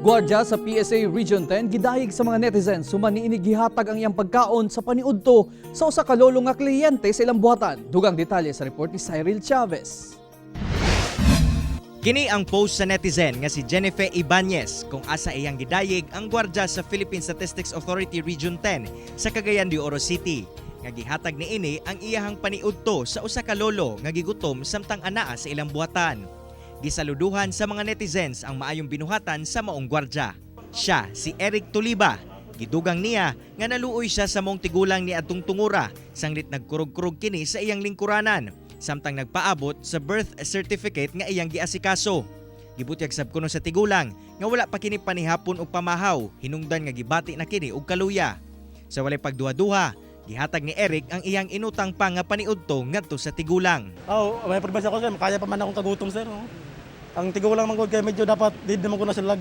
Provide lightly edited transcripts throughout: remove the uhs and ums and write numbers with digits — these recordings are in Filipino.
Gwardiya sa PSA Region 10 gidahig sa mga netizens human niini gihatag ang iyang pagkaon sa paniudto sa usa ka lolo nga kliyente sa ilang buhatan. Dugang detalye sa report ni Cyril Chavez. Kini ang post sa netizen nga si Jennifer Ibanez kung asa iyang gidayeg ang gwardiya sa Philippine Statistics Authority Region 10 sa Cagayan de Oro City. Nga gihatag niini ang iyahang paniudto sa usa ka lolo nga gigutom samtang anaa sa ilang buhatan. Gisaluduhan sa mga netizens ang maayong binuhatan sa maong gwardiya. Siya si Eric Tuliba. Gidugang niya nga naluoy siya sa maong tigulang ni adtong tungura sanglit nagkurog-kurog kini sa iyang lingkuranan samtang nagpaabot sa birth certificate nga iyang giasikaso. Gibutyag sab kuno sa tigulang nga wala pa kini panihapon og pamahaw, hinungdan nga gibati na kini og kaluya. Sa walay pagduha-duha, gihatag ni Eric ang iyang inutang pa nga paniudto ngadto sa tigulang. May problema ako sir, kaya pa man akong kagutom sir. No? Ang tigulang man gud kay medyo dapat di naman ko na sila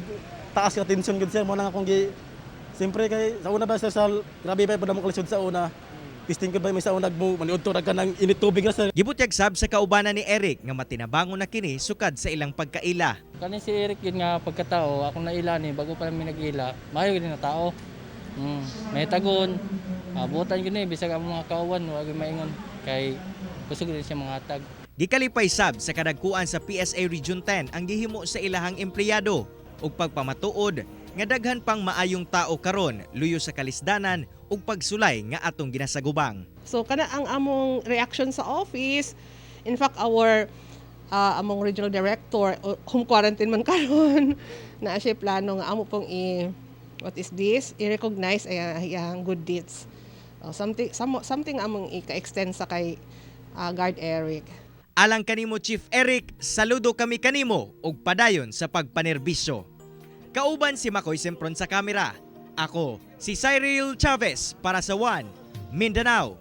taas ka tension gud sir mo nang akong siyempre kay sa una ba sir sa grabe pa mo kalisod sa una. Testing ko ba may sa una mo maniudto ra ka nang init tubig na sir. Gibutyag sab sa kaubanan ni Eric nga matinabangon na kini sukad sa ilang pagkaila. Kani si Eric yun nga pagkatao, akong naila ni bago pa namin nag-ila, mayo gid na tao. May tagon, abutan gid ni bisag ang mga kauwan, wag maingon kay kusog din siya mga hatag. Gikalipay sab sa kadagkuan sa PSA Region 10 ang gihimo sa ilahang empleyado ug pagpamatuod nga daghan pang maayong tao karon luyo sa kalisdanan ug pagsulay nga atong ginasagubang. So kana ang among reaction sa office, in fact our among regional director home quarantine man karon na siya plano nga amo pong i-recognize ang good deeds. Something among i-extend sa kay Guard Eric. Alang kanimo Chief Eric, saludo kami kanimo ug padayon sa pagpanerbisyo. Kauban si Makoy Sempron sa kamera. Ako si Cyril Chavez para sa One Mindanao.